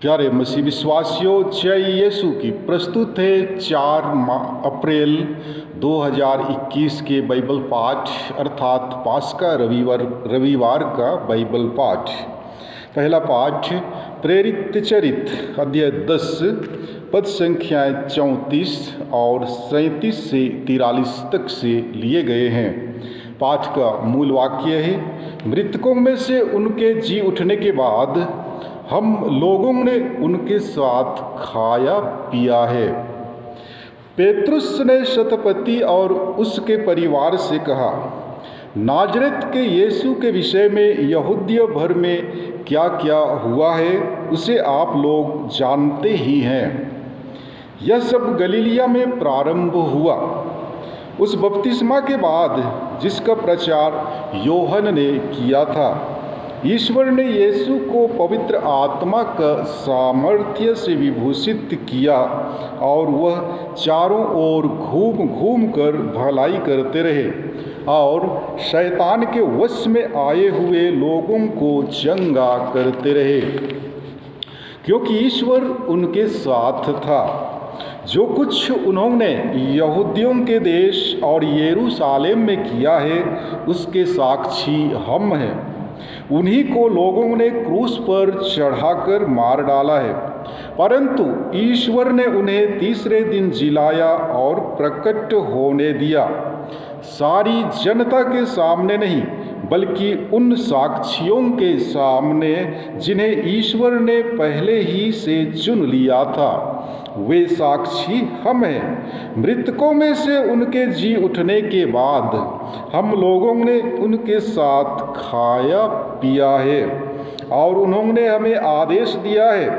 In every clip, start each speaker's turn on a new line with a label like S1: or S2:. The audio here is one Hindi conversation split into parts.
S1: प्यारे मसीह विश्वासियों, जय यीशु की प्रस्तुत है 4 अप्रैल 2021 के बाइबल पाठ अर्थात पास्का रविवार का बाइबल पाठ। पहला पाठ प्रेरित चरित्र अध्याय 10 पद संख्याएँ 34 और 37 से 43 तक से लिए गए हैं। पाठ का मूल वाक्य है, मृतकों में से उनके जी उठने के बाद हम लोगों ने उनके साथ खाया पिया है। पेतरुस ने शतपति और उसके परिवार से कहा, नाजरेत के यीशु के विषय में यहूदिया भर में क्या क्या हुआ है उसे आप लोग जानते ही हैं। यह सब गलीलिया में प्रारंभ हुआ, उस बपतिस्मा के बाद जिसका प्रचार यूहन्ना ने किया था। ईश्वर ने यीशु को पवित्र आत्मा का सामर्थ्य से विभूषित किया और वह चारों ओर घूम घूम कर भलाई करते रहे और शैतान के वश में आए हुए लोगों को चंगा करते रहे, क्योंकि ईश्वर उनके साथ था। जो कुछ उन्होंने यहूदियों के देश और यरूशलेम में किया है उसके साक्षी हम हैं। उन्हीं को लोगों ने क्रूस पर चढ़ाकर मार डाला है, परंतु ईश्वर ने उन्हें तीसरे दिन जिलाया और प्रकट होने दिया, सारी जनता के सामने नहीं बल्कि उन साक्षियों के सामने जिन्हें ईश्वर ने पहले ही से चुन लिया था। वे साक्षी हम हैं। मृतकों में से उनके जी उठने के बाद हम लोगों ने उनके साथ खाया पिया है और उन्होंने हमें आदेश दिया है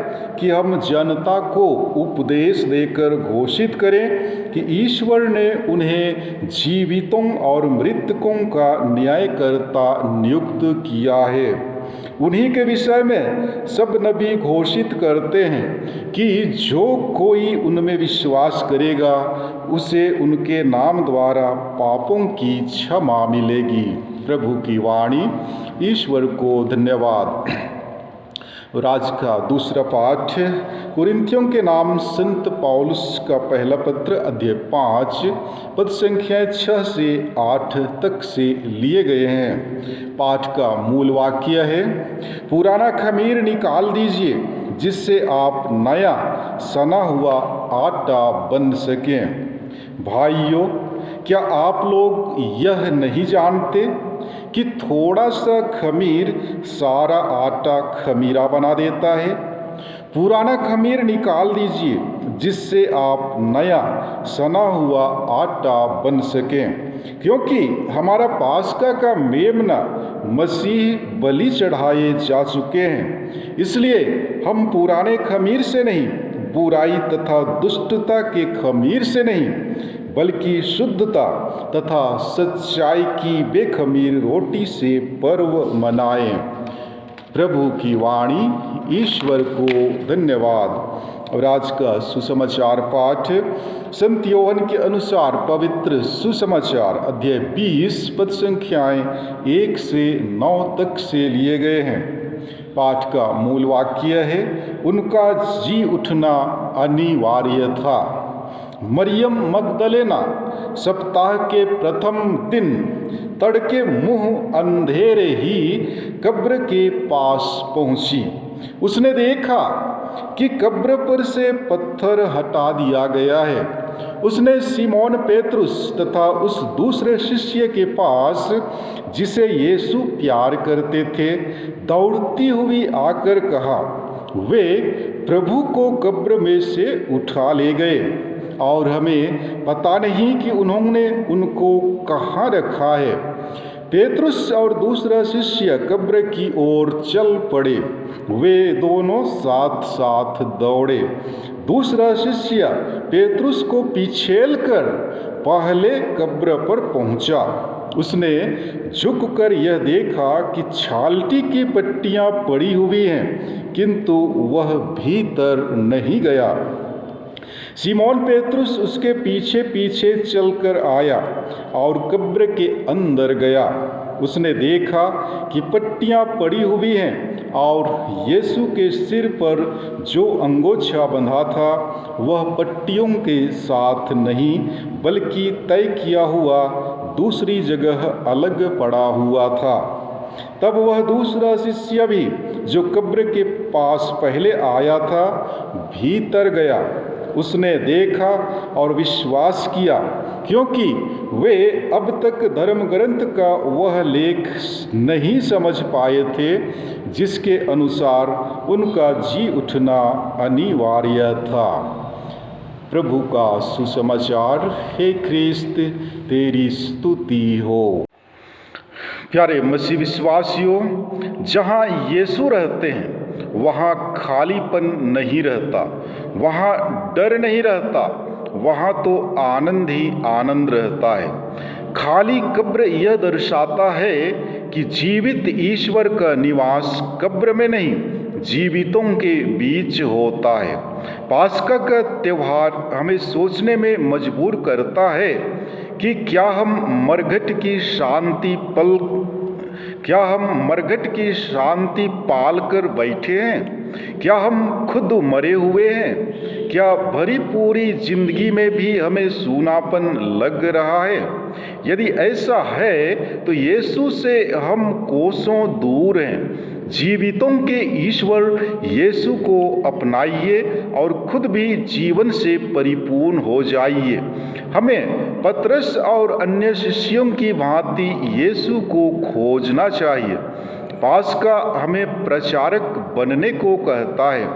S1: कि हम जनता को उपदेश देकर घोषित करें कि ईश्वर ने उन्हें जीवितों और मृतकों का न्यायकर्ता नियुक्त किया है। उन्हीं के विषय में सब नबी घोषित करते हैं कि जो कोई उनमें विश्वास करेगा उसे उनके नाम द्वारा पापों की क्षमा मिलेगी। प्रभु की वाणी। ईश्वर को धन्यवाद। और आज का दूसरा पाठ कुरिन्थियों के नाम संत पौलुस का पहला पत्र अध्याय 5 पद संख्या 6 से 8 तक से लिए गए हैं। पाठ का मूल वाक्य है, पुराना खमीर निकाल दीजिए जिससे आप नया सना हुआ आटा बन सकें। भाइयों, क्या आप लोग यह नहीं जानते कि थोड़ा सा खमीर सारा आटा खमीरा बना देता है? पुराना खमीर निकाल दीजिए जिससे आप नया सना हुआ आटा बन सकें, क्योंकि हमारा पास्का का मेमना मसीह बलि चढ़ाए जा चुके हैं। इसलिए हम पुराने खमीर से नहीं, बुराई तथा दुष्टता के खमीर से नहीं, बल्कि शुद्धता तथा सच्चाई की बेखमीर रोटी से पर्व मनाएं। प्रभु की वाणी। ईश्वर को धन्यवाद। और आज का सुसमाचार पाठ संत यूहन्ना के अनुसार पवित्र सुसमाचार अध्याय 20 पद संख्याएँ 1 से 9 तक से लिए गए हैं। पाठ का मूल वाक्य है, उनका जी उठना अनिवार्य था। मरियम मगदलेना सप्ताह के प्रथम दिन तड़के मुंह अंधेरे ही कब्र के पास पहुंची। उसने देखा कि कब्र पर से पत्थर हटा दिया गया है। उसने सिमोन पेतरुस तथा उस दूसरे शिष्य के पास जिसे यीशु प्यार करते थे दौड़ती हुई आकर कहा, वे प्रभु को कब्र में से उठा ले गए और हमें पता नहीं कि उन्होंने उनको कहाँ रखा है। पेतरुस और दूसरा शिष्य कब्र की ओर चल पड़े। वे दोनों साथ साथ दौड़े। दूसरा शिष्य पेतरुस को पिछेल कर पहले कब्र पर पहुंचा। उसने झुककर यह देखा कि छालटी की पट्टियां पड़ी हुई हैं, किंतु वह भीतर नहीं गया। सिमोन पेतरुस उसके पीछे पीछे चलकर आया और कब्र के अंदर गया। उसने देखा कि पट्टियां पड़ी हुई हैं और यीशु के सिर पर जो अंगोछा बंधा था वह पट्टियों के साथ नहीं बल्कि तय किया हुआ दूसरी जगह अलग पड़ा हुआ था। तब वह दूसरा शिष्य भी जो कब्र के पास पहले आया था भीतर गया। उसने देखा और विश्वास किया, क्योंकि वे अब तक धर्म ग्रंथ का वह लेख नहीं समझ पाए थे जिसके अनुसार उनका जी उठना अनिवार्य था। प्रभु का सुसमाचार। हे ख्रिस्त, तेरी स्तुति हो। प्यारे मसीह विश्वासियों, जहाँ यीशु रहते हैं वहाँ खालीपन नहीं रहता, वहाँ डर नहीं रहता, वहाँ तो आनंद ही आनंद रहता है। खाली कब्र यह दर्शाता है कि जीवित ईश्वर का निवास कब्र में नहीं, जीवितों के बीच होता है। पास्का का त्यौहार हमें सोचने में मजबूर करता है कि क्या हम मरघट की शांति पाल कर बैठे हैं? क्या हम खुद मरे हुए हैं? क्या भरी पूरी जिंदगी में भी हमें सूनापन लग रहा है? यदि ऐसा है तो यीशु से हम कोसों दूर हैं। जीवितों के ईश्वर यीशु को अपनाइए और खुद भी जीवन से परिपूर्ण हो जाइए। हमें पतरस और अन्य शिष्यों की भांति यीशु को खोजना चाहिए। पास्का हमें प्रचारक बनने को कहता है।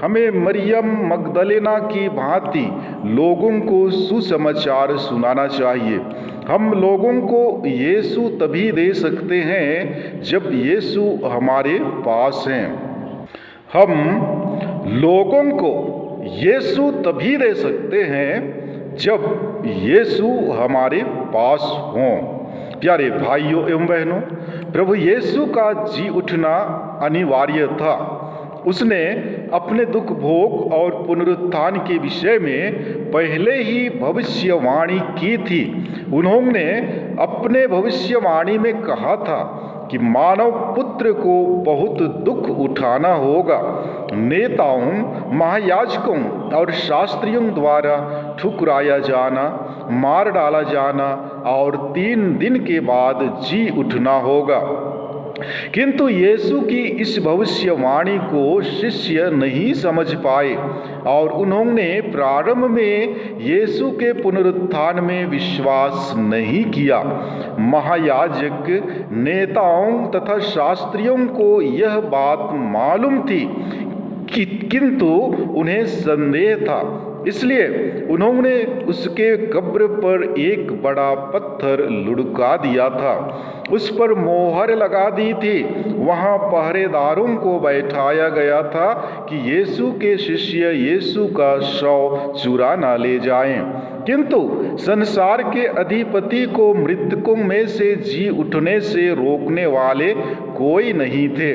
S1: हमें मरियम मगदलेना की भांति लोगों को सुसमाचार सुनाना चाहिए। हम लोगों को यीशु तभी दे सकते हैं जब यीशु हमारे पास हैं। हम लोगों को यीशु तभी दे सकते हैं जब यीशु हमारे पास हों। प्यारे भाइयों एवं बहनों, प्रभु यीशु का जी उठना अनिवार्य था। उसने अपने दुख भोग और पुनरुत्थान के विषय में पहले ही भविष्यवाणी की थी। उन्होंने अपने भविष्यवाणी में कहा था कि मानव पुत्र को बहुत दुख उठाना होगा। नेताओं, महायाजकों और शास्त्रियों द्वारा ठुकराया जाना, मार डाला जाना और 3 दिन के बाद जी उठना होगा। किंतु यीशु की इस भविष्यवाणी को शिष्य नहीं समझ पाए और उन्होंने प्रारंभ में यीशु के पुनरुत्थान में विश्वास नहीं किया। महायाजक, नेताओं तथा शास्त्रियों को यह बात मालूम थी किंतु उन्हें संदेह था, इसलिए उन्होंने उसके कब्र पर एक बड़ा पत्थर लुढ़का दिया था, उस पर मोहर लगा दी थी। वहाँ पहरेदारों को बैठाया गया था कि यीशु के शिष्य यीशु का शव चुरा न ले जाएं। किंतु संसार के अधिपति को मृतकों में से जी उठने से रोकने वाले कोई नहीं थे।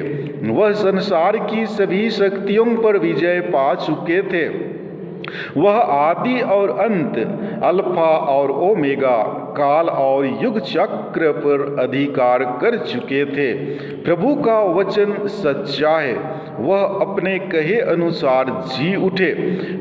S1: वह संसार की सभी शक्तियों पर विजय पा चुके थे। वह आदि और अंत, अल्फा और ओमेगा, काल और युग चक्र पर अधिकार कर चुके थे। प्रभु का वचन सच्चा है, वह अपने कहे अनुसार जी उठे।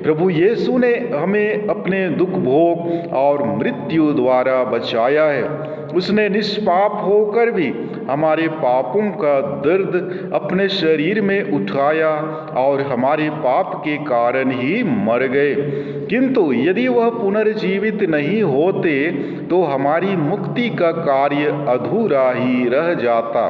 S1: प्रभु यीशु ने हमें अपने दुख भोग और मृत्यु द्वारा बचाया है। उसने निष्पाप होकर भी हमारे पापों का दर्द अपने शरीर में उठाया और हमारे पाप के कारण ही मर गए। किंतु यदि वह पुनर्जीवित नहीं होते तो हमारी मुक्ति का कार्य अधूरा ही रह जाता।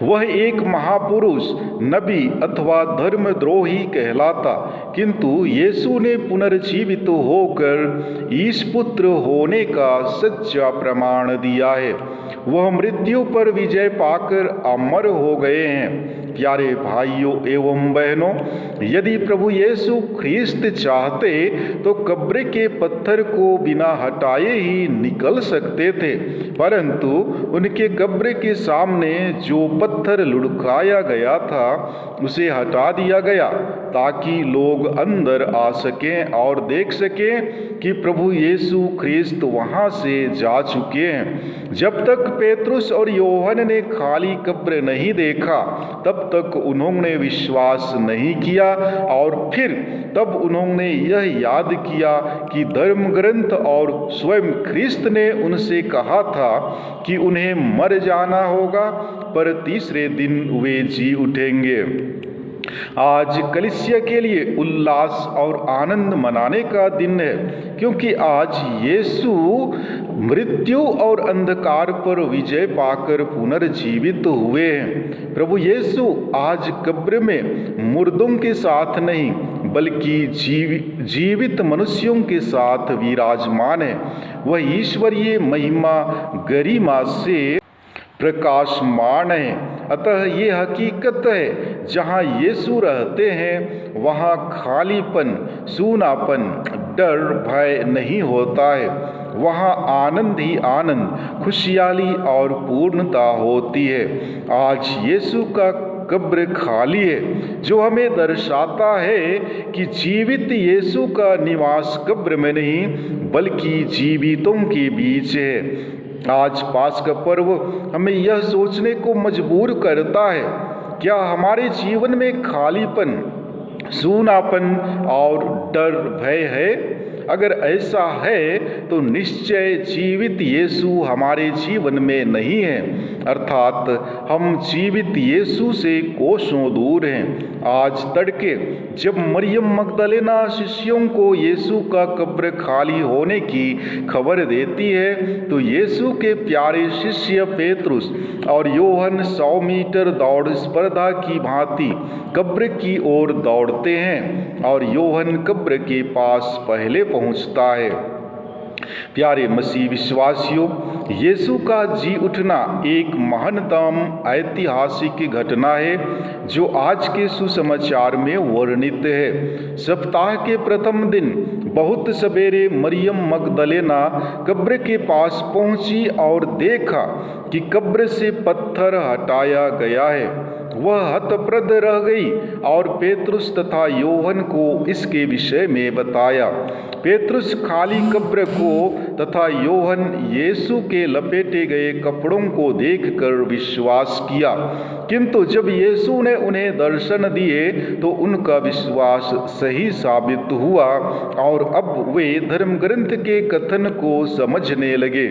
S1: वह एक महापुरुष, नबी अथवा धर्मद्रोही कहलाता, किंतु यीशु ने पुनर्जीवित होकर ईश पुत्र होने का सच्चा प्रमाण दिया है। वह मृत्यु पर विजय पाकर अमर हो गए हैं। प्यारे भाइयों एवं बहनों, यदि प्रभु यीशु ख्रिस्त चाहते तो कब्र के पत्थर को बिना हटाए ही निकल सकते थे, परंतु उनके कब्र के सामने जो पत्थर लुढ़काया गया था उसे हटा दिया गया, ताकि लोग अंदर आ सकें और देख सकें कि प्रभु यीशु ख्रिस्त वहां से जा चुके हैं। जब तक पेतरुस और योहन ने खाली कब्र नहीं देखा, तब तक उन्होंने विश्वास नहीं किया, और फिर तब उन्होंने यह याद किया कि धर्म ग्रंथ और स्वयं ख्रिस्त ने उनसे कहा था कि उन्हें मर जाना होगा, पर तीसरे दिन वे जी उठेंगे। आज कलीसिया के लिए उल्लास और आनंद मनाने का दिन है, क्योंकि आज यीशु मृत्यु और अंधकार पर विजय पाकर पुनर्जीवित हुए हैं। प्रभु यीशु आज कब्र में मुर्दों के साथ नहीं, बल्कि जीवित मनुष्यों के साथ विराजमान है। वह ईश्वरीय महिमा गरिमा से प्रकाशमान है। अतः ये हकीकत है, जहाँ यीशु रहते हैं वहाँ खालीपन, सूनापन, डर, भय नहीं होता है। वहाँ आनंद ही आनंद, खुशहाली और पूर्णता होती है। आज यीशु का कब्र खाली है, जो हमें दर्शाता है कि जीवित यीशु का निवास कब्र में नहीं, बल्कि जीवितों के बीच है। आज पास्का पर्व हमें यह सोचने को मजबूर करता है, क्या हमारे जीवन में खालीपन, सूनापन और डर, भय है? अगर ऐसा है तो निश्चय जीवित यीशु हमारे जीवन में नहीं है, अर्थात हम जीवित यीशु से कोसों दूर हैं। आज तड़के जब मरियम मगदलेना शिष्यों को यीशु का कब्र खाली होने की खबर देती है, तो यीशु के प्यारे शिष्य पेतरुस और योहन 100 मीटर दौड़ स्पर्धा की भांति कब्र की ओर दौड़ते हैं, और योहन कब्र के पास पहले पहुंचता है। प्यारे मसीह विश्वासियों, यीशु का जी उठना एक महानतम ऐतिहासिक घटना है, जो आज के सुसमाचार में वर्णित है। सप्ताह के प्रथम दिन बहुत सवेरे मरियम मगदलेना कब्र के पास पहुंची और देखा कि कब्र से पत्थर हटाया गया है। वह हतप्रद रह गई और पेतरुस तथा योहन को इसके विषय में बताया। पेतरुस खाली कब्र को तथा योहन यीशु के लपेटे गए कपड़ों को देखकर विश्वास किया, किंतु जब यीशु ने उन्हें दर्शन दिए तो उनका विश्वास सही साबित हुआ, और अब वे धर्मग्रंथ के कथन को समझने लगे।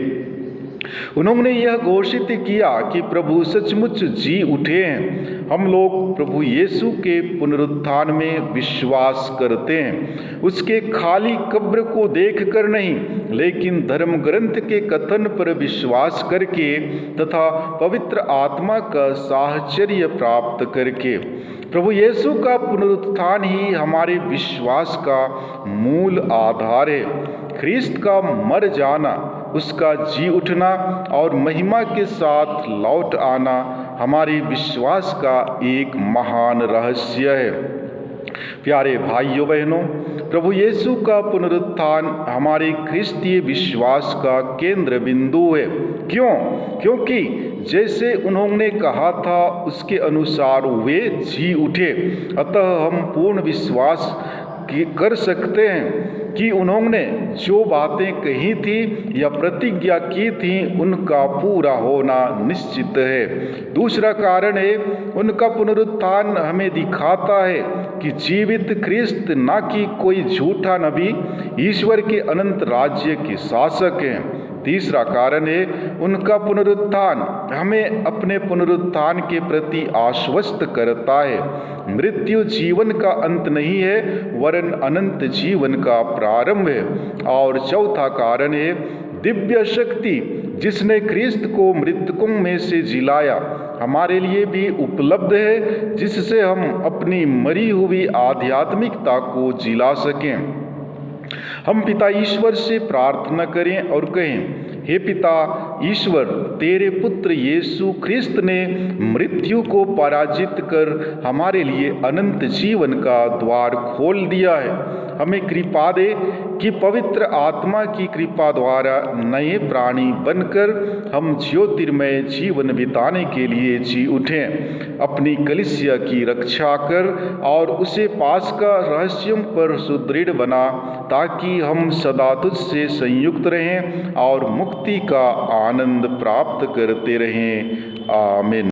S1: उन्होंने यह घोषित किया कि प्रभु सचमुच जी उठे हैं। हम लोग प्रभु यीशु के पुनरुत्थान में विश्वास करते हैं, उसके खाली कब्र को देखकर नहीं, लेकिन धर्म ग्रंथ के कथन पर विश्वास करके तथा पवित्र आत्मा का साहचर्य प्राप्त करके। प्रभु यीशु का पुनरुत्थान ही हमारे विश्वास का मूल आधार है। ख्रिस्त का मर जाना, उसका जी उठना और महिमा के साथ लौट आना हमारे विश्वास का एक महान रहस्य है। प्यारे भाइयों बहनों, प्रभु यीशु का पुनरुत्थान हमारे ख्रिस्तीय विश्वास का केंद्र बिंदु है। क्यों? क्योंकि जैसे उन्होंने कहा था उसके अनुसार वे जी उठे। अतः हम पूर्ण विश्वास कर सकते हैं कि उन्होंने जो बातें कही थी या प्रतिज्ञा की थी उनका पूरा होना निश्चित है। दूसरा कारण है, उनका पुनरुत्थान हमें दिखाता है कि जीवित ख्रिस्त न कि कोई झूठा नबी ईश्वर के अनंत राज्य के शासक हैं। तीसरा कारण है, उनका पुनरुत्थान हमें अपने पुनरुत्थान के प्रति आश्वस्त करता है। मृत्यु जीवन का अंत नहीं है, वरन अनंत जीवन का प्रारंभ है। और चौथा कारण है, दिव्य शक्ति जिसने ख्रिस्त को मृतकों में से जिलाया हमारे लिए भी उपलब्ध है, जिससे हम अपनी मरी हुई आध्यात्मिकता को जिला सकें। हम पिता ईश्वर से प्रार्थना करें और कहें, हे पिता ईश्वर, तेरे पुत्र यीशु ख्रिस्त ने मृत्यु को पराजित कर हमारे लिए अनंत जीवन का द्वार खोल दिया है। हमें कृपा दे कि पवित्र आत्मा की कृपा द्वारा नए प्राणी बनकर हम ज्योतिर्मय जीवन बिताने के लिए जी उठें। अपनी कलीसिया की रक्षा कर और उसे पास्का रहस्यों पर सुदृढ़ बना, ताकि हम सदा तुझसे संयुक्त रहें और मुक्ति का आनंद प्राप्त करते रहें। आमीन।